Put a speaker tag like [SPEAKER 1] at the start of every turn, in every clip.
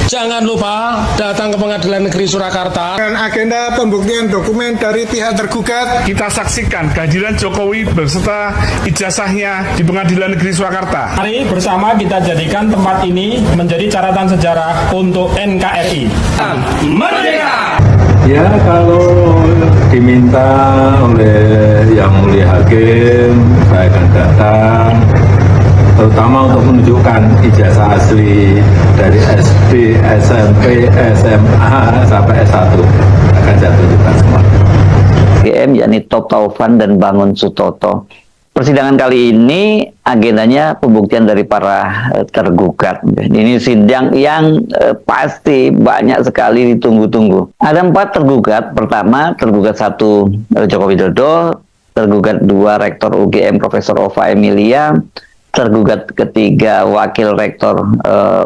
[SPEAKER 1] Jangan lupa datang ke Pengadilan Negeri Surakarta.
[SPEAKER 2] Dengan agenda pembuktian dokumen dari pihak tergugat,
[SPEAKER 3] kita saksikan kehadiran Jokowi beserta ijazahnya di Pengadilan Negeri Surakarta.
[SPEAKER 4] Mari bersama kita jadikan tempat ini menjadi catatan sejarah untuk NKRI.
[SPEAKER 1] Merdeka!
[SPEAKER 5] Ya, kalau diminta oleh Yang Mulia Hakim, saya akan datang, terutama untuk menunjukkan ijazah asli dari SD, SMP, SMA sampai S1 akan saya tunjukkan semua.
[SPEAKER 6] UGM yakni Top Taufan dan Bangun Sutoto. Persidangan kali ini agendanya pembuktian dari para tergugat. Ini sidang yang pasti banyak sekali ditunggu-tunggu. Ada 4 tergugat. Pertama, tergugat 1 Joko Widodo, tergugat 2 Rektor UGM Profesor Ova Emilia, tergugat ketiga Wakil Rektor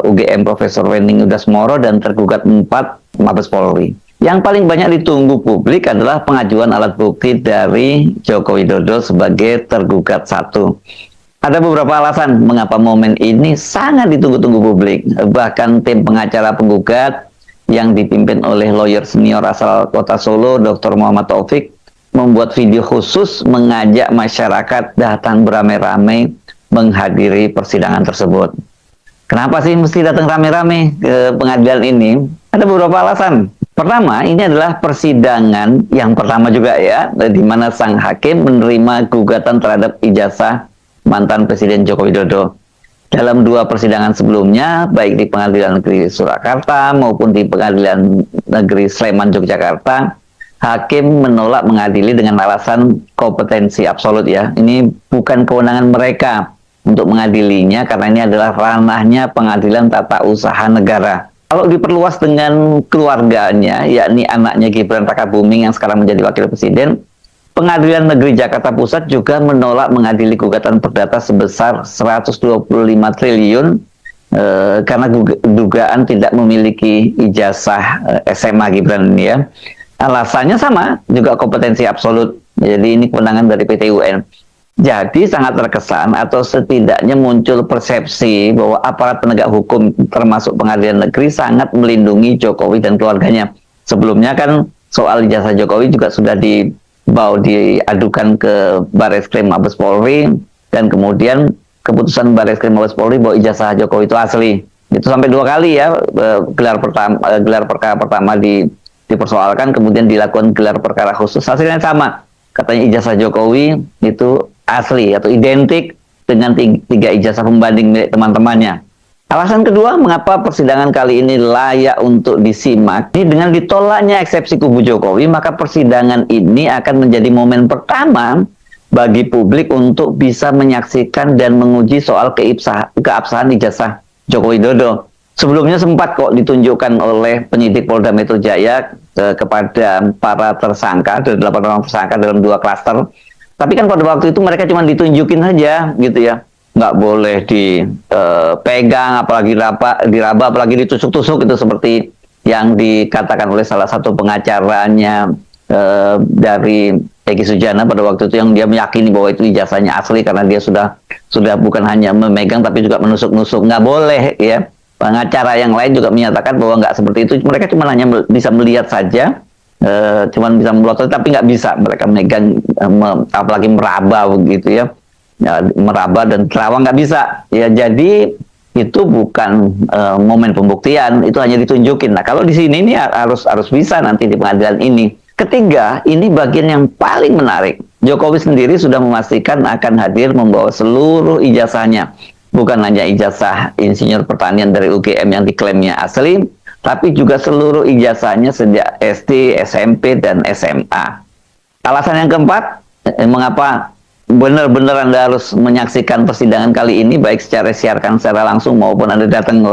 [SPEAKER 6] UGM Profesor Wening Udasmoro, dan tergugat 4 Mabes Polri. Yang paling banyak ditunggu publik adalah pengajuan alat bukti dari Joko Widodo sebagai tergugat 1. Ada beberapa alasan mengapa momen ini sangat ditunggu-tunggu publik. Bahkan tim pengacara penggugat yang dipimpin oleh lawyer senior asal Kota Solo, Dr. Muhammad Taufik, membuat video khusus mengajak masyarakat datang beramai-ramai menghadiri persidangan tersebut. Kenapa sih mesti datang rame-rame ke pengadilan ini? Ada beberapa alasan. Pertama, ini adalah persidangan yang pertama juga ya, di mana sang hakim menerima gugatan terhadap ijazah mantan Presiden Joko Widodo. Dalam 2 persidangan sebelumnya, baik di Pengadilan Negeri Surakarta maupun di Pengadilan Negeri Sleman, Yogyakarta, hakim menolak mengadili dengan alasan kompetensi absolut ya. Ini bukan kewenangan mereka untuk mengadilinya karena ini adalah ranahnya Pengadilan Tata Usaha Negara. Kalau diperluas dengan keluarganya, yakni anaknya Gibran Rakabuming yang sekarang menjadi wakil presiden, Pengadilan Negeri Jakarta Pusat juga menolak mengadili gugatan perdata sebesar 125 triliun karena dugaan tidak memiliki ijazah SMA Gibran ini ya. Alasannya sama, juga kompetensi absolut. Jadi ini kewenangan dari PT UN. Jadi sangat terkesan atau setidaknya muncul persepsi bahwa aparat penegak hukum termasuk pengadilan negeri sangat melindungi Jokowi dan keluarganya. Sebelumnya kan soal ijazah Jokowi juga sudah diadukan ke Barreskrim Mabes Polri, dan kemudian keputusan Barreskrim Mabes Polri bahwa ijazah Jokowi itu asli. Itu sampai 2 kali ya, gelar perkara pertama dipersoalkan, kemudian dilakukan gelar perkara khusus, hasilnya sama. Katanya ijazah Jokowi itu asli atau identik dengan 3 ijazah pembanding milik teman-temannya. Alasan kedua mengapa persidangan kali ini layak untuk disimak, ini dengan ditolaknya eksepsi kubu Jokowi, maka persidangan ini akan menjadi momen pertama bagi publik untuk bisa menyaksikan dan menguji soal keabsahan ijazah Joko Widodo. Sebelumnya sempat kok ditunjukkan oleh penyidik Polda Metro Jaya kepada para tersangka, ada 8 orang tersangka dalam 2 klaster. Tapi kan pada waktu itu mereka cuma ditunjukin saja gitu ya. Nggak boleh dipegang, apalagi diraba, apalagi ditusuk-tusuk, itu seperti yang dikatakan oleh salah satu pengacaranya dari Egy Sujana pada waktu itu, yang dia meyakini bahwa itu ijazahnya asli karena dia sudah bukan hanya memegang tapi juga menusuk-nusuk. Nggak boleh ya. Pengacara yang lain juga menyatakan bahwa nggak seperti itu, mereka cuma hanya bisa melihat saja, cuma bisa melotot tapi nggak bisa mereka memegang, apalagi meraba begitu ya, meraba dan terawang nggak bisa ya. Jadi itu bukan momen pembuktian, itu hanya ditunjukin. Nah kalau di sini ini harus bisa nanti di pengadilan ini. Ketiga, ini bagian yang paling menarik. Jokowi sendiri sudah memastikan akan hadir membawa seluruh ijazahnya. Bukan hanya ijazah insinyur pertanian dari UGM yang diklaimnya asli, tapi juga seluruh ijazahnya sejak SD, SMP, dan SMA. Alasan yang keempat, mengapa benar-benar Anda harus menyaksikan persidangan kali ini, baik secara siarkan secara langsung maupun Anda datang,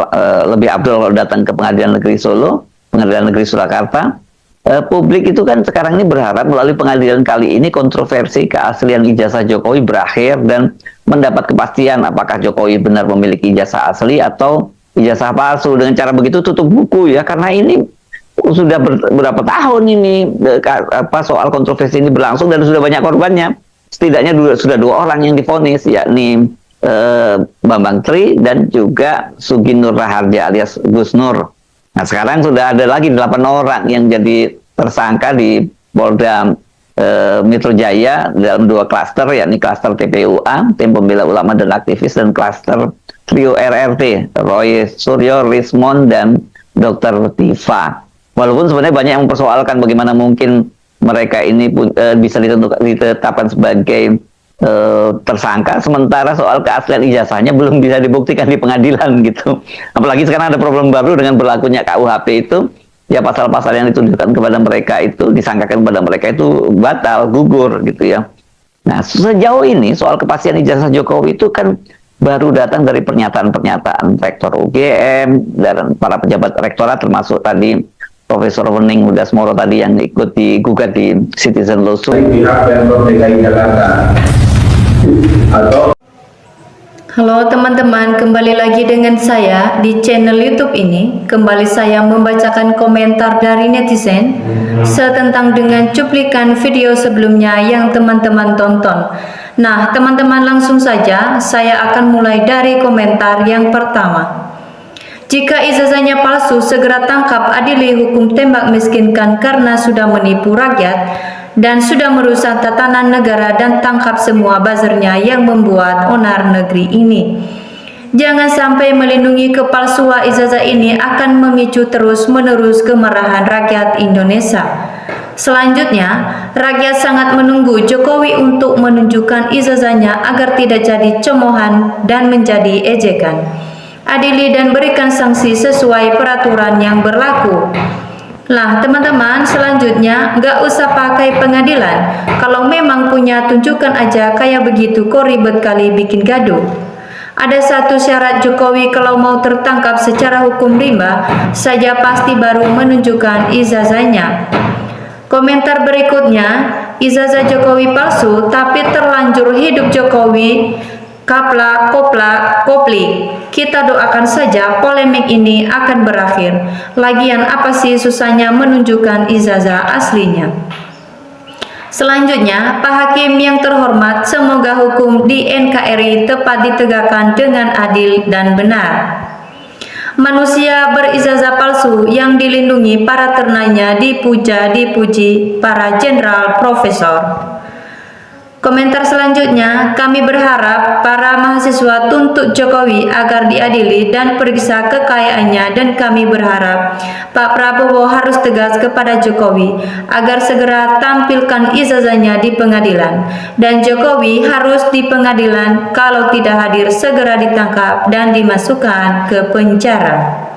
[SPEAKER 6] lebih abdul kalau datang ke Pengadilan Negeri Solo, Pengadilan Negeri Surakarta. Publik itu kan sekarang ini berharap melalui pengadilan kali ini kontroversi keaslian ijazah Jokowi berakhir dan mendapat kepastian apakah Jokowi benar memiliki ijazah asli atau ijazah palsu. Dengan cara begitu tutup buku ya, karena ini sudah berapa tahun ini soal kontroversi ini berlangsung dan sudah banyak korbannya. Setidaknya sudah 2 orang yang divonis, yakni Bambang Tri dan juga Sugi Nur Raharja alias Gus Nur. Nah, sekarang sudah ada lagi 8 orang yang jadi tersangka di Polda Metro Jaya dalam 2 klaster, yakni klaster TPUA, Tim Pembela Ulama dan Aktivis, dan klaster Trio RRT, Roy Suryo, Rismond, dan Dr. Tifa. Walaupun sebenarnya banyak yang mempersoalkan bagaimana mungkin mereka ini bisa ditetapkan sebagai tersangka, sementara soal keaslian ijazahnya belum bisa dibuktikan di pengadilan gitu. Apalagi sekarang ada problem baru dengan berlakunya KUHP itu, ya pasal-pasal yang dituduhkan kepada mereka itu, disangkakan kepada mereka itu batal, gugur gitu ya. Nah, sejauh ini soal kepastian ijazah Jokowi itu kan baru datang dari pernyataan-pernyataan Rektor UGM dan para pejabat rektorat, termasuk tadi Profesor Wening Udasmoro tadi yang ikut digugat di Citizen Lawsuit.
[SPEAKER 5] Pihak Pemprov DKI Jakarta atau
[SPEAKER 7] Halo teman-teman, kembali lagi dengan saya di channel YouTube ini. Kembali saya membacakan komentar dari netizen setentang dengan cuplikan video sebelumnya yang teman-teman tonton. Nah, teman-teman langsung saja saya akan mulai dari komentar yang pertama. Jika ijazahnya palsu, segera tangkap, adili, hukum tembak miskinkan karena sudah menipu rakyat dan sudah merusak tatanan negara, dan tangkap semua buzzernya yang membuat onar negeri ini. Jangan sampai melindungi kepalsuan ijazah ini akan memicu terus-menerus kemarahan rakyat Indonesia. Selanjutnya, rakyat sangat menunggu Jokowi untuk menunjukkan ijazahnya agar tidak jadi cemoohan dan menjadi ejekan. Adili dan berikan sanksi sesuai peraturan yang berlaku. Lah teman-teman, selanjutnya nggak usah pakai pengadilan. Kalau memang punya, tunjukkan aja, kayak begitu kok ribet kali bikin gaduh. Ada satu syarat Jokowi kalau mau tertangkap secara hukum rimba saja pasti baru menunjukkan ijazahnya. Komentar berikutnya, ijazah Jokowi palsu tapi terlanjur hidup Jokowi kaplak, koplak, koplik. Kita doakan saja polemik ini akan berakhir. Lagian apa sih susahnya menunjukkan ijazah aslinya? Selanjutnya, Pak Hakim yang terhormat, semoga hukum di NKRI tepat ditegakkan dengan adil dan benar. Manusia berijazah palsu yang dilindungi para ternanya dipuja dipuji para jenderal profesor. Komentar selanjutnya, kami berharap para mahasiswa tuntut Jokowi agar diadili dan periksa kekayaannya, dan kami berharap Pak Prabowo harus tegas kepada Jokowi agar segera tampilkan ijazahnya di pengadilan, dan Jokowi harus di pengadilan, kalau tidak hadir segera ditangkap dan dimasukkan ke penjara.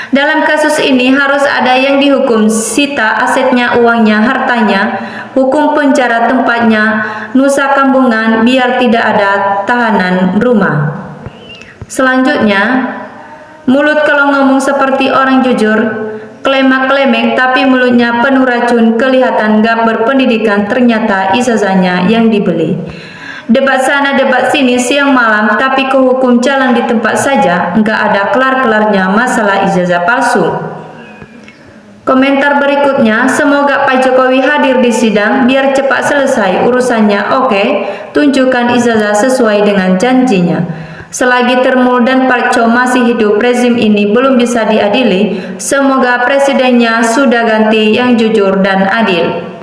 [SPEAKER 7] Dalam kasus ini harus ada yang dihukum, sita asetnya, uangnya, hartanya, hukum penjara tempatnya, Nusa Kambangan, biar tidak ada tahanan rumah. Selanjutnya, mulut kalau ngomong seperti orang jujur, klemak-klemek tapi mulutnya penuh racun, kelihatan gak berpendidikan, ternyata ijazahnya yang dibeli. Debat sana debat sini siang malam, tapi kehukum jalan di tempat saja, nggak ada kelar-kelarnya masalah ijazah palsu. Komentar berikutnya, semoga Pak Jokowi hadir di sidang biar cepat selesai urusannya. Oke, tunjukkan ijazah sesuai dengan janjinya. Selagi Termul dan Parco masih hidup, rezim ini belum bisa diadili. Semoga presidennya sudah ganti yang jujur dan adil.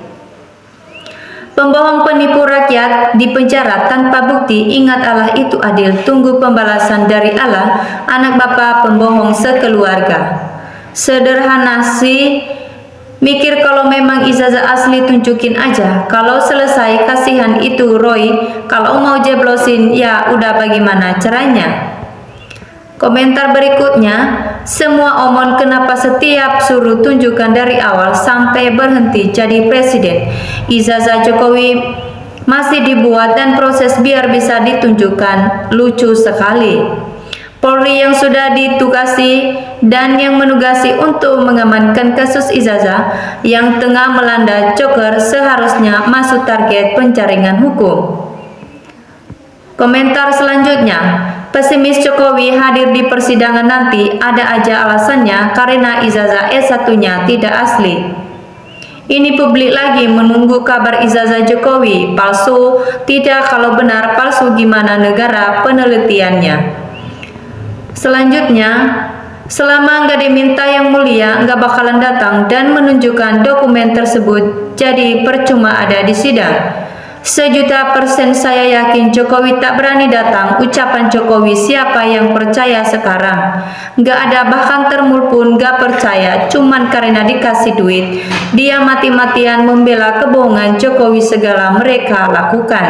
[SPEAKER 7] Pembohong penipu rakyat dipenjara tanpa bukti, ingat Allah itu adil, tunggu pembalasan dari Allah, anak bapak pembohong sekeluarga. Sederhana sih, mikir kalau memang ijazah asli tunjukin aja, kalau selesai kasihan itu Roy, kalau mau jeblosin ya udah bagaimana caranya. Komentar berikutnya, semua omon kenapa setiap suruh tunjukkan dari awal sampai berhenti jadi presiden. Ijazah Jokowi masih dibuat dan proses biar bisa ditunjukkan, lucu sekali. Polri yang sudah ditugasi dan yang menugasi untuk mengamankan kasus ijazah yang tengah melanda Joker seharusnya masuk target penjaringan hukum. Komentar selanjutnya, pesimis Jokowi hadir di persidangan nanti ada aja alasannya karena ijazah S1-nya tidak asli. Ini publik lagi menunggu kabar ijazah Jokowi palsu, tidak, kalau benar palsu gimana negara penelitiannya. Selanjutnya, selama nggak diminta yang mulia mulia nggak bakalan datang dan menunjukkan dokumen tersebut, jadi percuma ada di sidang. 1.000.000% saya yakin Jokowi tak berani datang. Ucapan Jokowi, siapa yang percaya sekarang? Nggak ada, bahkan Termul pun nggak percaya, cuman karena dikasih duit. Dia mati-matian membela kebohongan Jokowi segala mereka lakukan.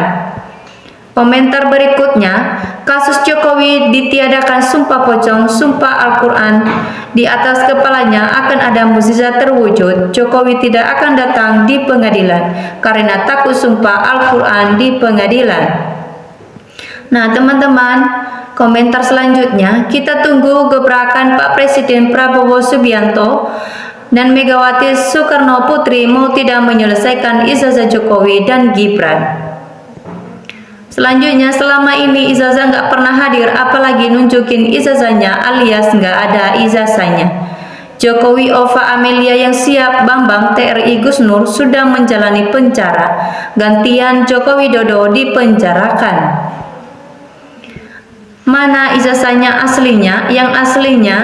[SPEAKER 7] Komentar berikutnya, kasus Jokowi ditiadakan sumpah pocong, sumpah Al-Quran di atas kepalanya akan ada mukjizat terwujud. Jokowi tidak akan datang di pengadilan karena takut sumpah Al-Quran di pengadilan. Nah teman-teman, komentar selanjutnya, kita tunggu gebrakan Pak Presiden Prabowo Subianto dan Megawati Soekarno Putri mau tidak menyelesaikan ijazah Jokowi dan Gibran. Selanjutnya, selama ini ijazah nggak pernah hadir, apalagi nunjukin ijazahnya alias nggak ada ijazahnya. Jokowi Ova Amelia yang siap, Bambang TRI Gus Nur sudah menjalani penjara, gantian Joko Widodo dipenjarakan. Mana ijazahnya aslinya? Yang aslinya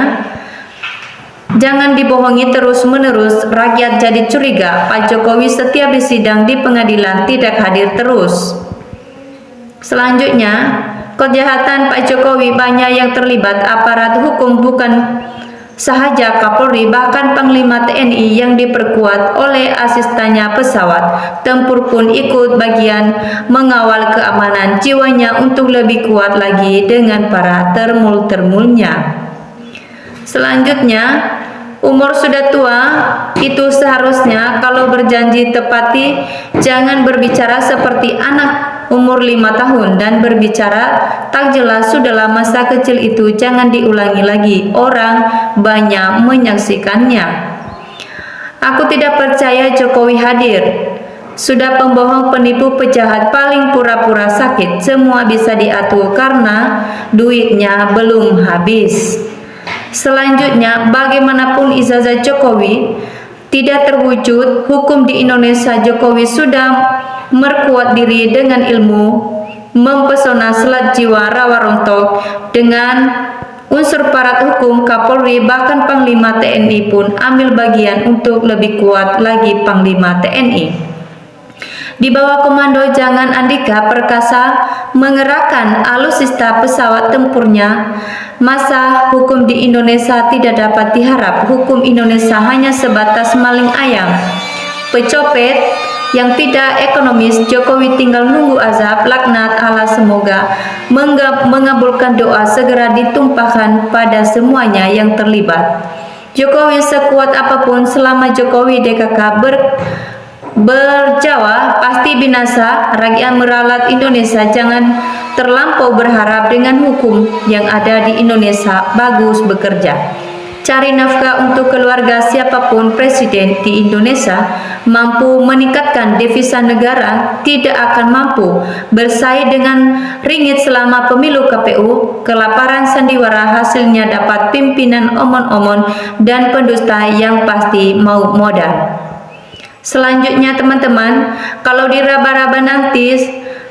[SPEAKER 7] jangan dibohongi terus-menerus, rakyat jadi curiga. Pak Jokowi setiap di sidang di pengadilan tidak hadir terus. Selanjutnya, kejahatan Pak Jokowi banyak yang terlibat aparat hukum, bukan sahaja Kapolri, bahkan Panglima TNI yang diperkuat oleh asistennya pesawat tempur pun ikut bagian mengawal keamanan jiwanya untuk lebih kuat lagi dengan para termul-termulnya. Selanjutnya, umur sudah tua, itu seharusnya kalau berjanji tepati, jangan berbicara seperti anak umur 5 tahun dan berbicara tak jelas. Sudahlah, masa kecil itu jangan diulangi lagi, orang banyak menyaksikannya. Aku tidak percaya Jokowi hadir. Sudah pembohong, penipu, pejahat, paling pura-pura sakit. Semua bisa diatur karena duitnya belum habis. Selanjutnya, bagaimanapun ijazah Jokowi tidak terwujud, hukum di Indonesia Jokowi sudah merkuat diri dengan ilmu, mempesona selat jiwa rawa rontok dengan unsur parat hukum. Kapolri bahkan Panglima TNI pun ambil bagian untuk lebih kuat lagi Panglima TNI. Di bawah komando Jangan Andika Perkasa mengerahkan alutsista pesawat tempurnya. Masa hukum di Indonesia tidak dapat diharap. Hukum Indonesia hanya sebatas maling ayam, pecopet yang tidak ekonomis. Jokowi tinggal nunggu azab laknat Allah, semoga mengabulkan doa segera ditumpahkan pada semuanya yang terlibat. Jokowi sekuat apapun, selama Jokowi DKK berjawa pasti binasa. Rakyat meralat Indonesia jangan terlampau berharap dengan hukum yang ada di Indonesia bagus bekerja. Cari nafkah untuk keluarga. Siapapun presiden di Indonesia mampu meningkatkan devisa negara, tidak akan mampu bersaing dengan ringgit selama pemilu KPU. Kelaparan sandiwara hasilnya dapat pimpinan omon-omon dan pendusta yang pasti mau modal. Selanjutnya teman-teman, kalau diraba-raba nanti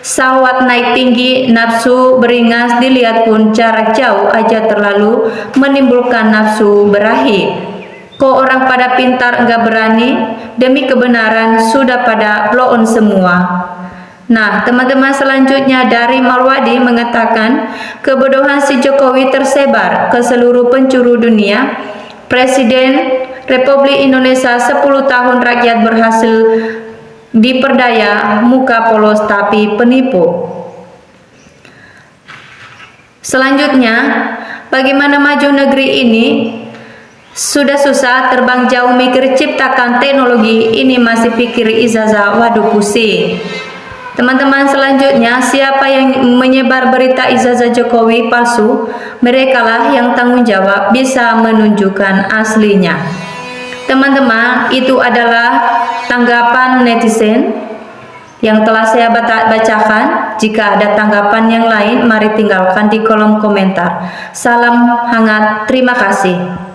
[SPEAKER 7] syahwat naik tinggi, nafsu beringas, dilihat pun jarak jauh aja terlalu menimbulkan nafsu berahi. Kok orang pada pintar enggak berani, demi kebenaran sudah pada blow on semua. Nah teman-teman, selanjutnya dari Marwadi mengatakan kebodohan si Jokowi tersebar ke seluruh penjuru dunia. Presiden Republik Indonesia 10 tahun rakyat berhasil diperdaya, muka polos tapi penipu. Selanjutnya, bagaimana maju negeri ini? Sudah susah terbang jauh mikir ciptakan teknologi, ini masih pikir ijazah, waduh pusing. Teman-teman, selanjutnya siapa yang menyebar berita ijazah Jokowi palsu, merekalah yang tanggung jawab, bisa menunjukkan aslinya. Teman-teman, itu adalah tanggapan netizen yang telah saya bacakan. Jika ada tanggapan yang lain, mari tinggalkan di kolom komentar. Salam hangat, terima kasih.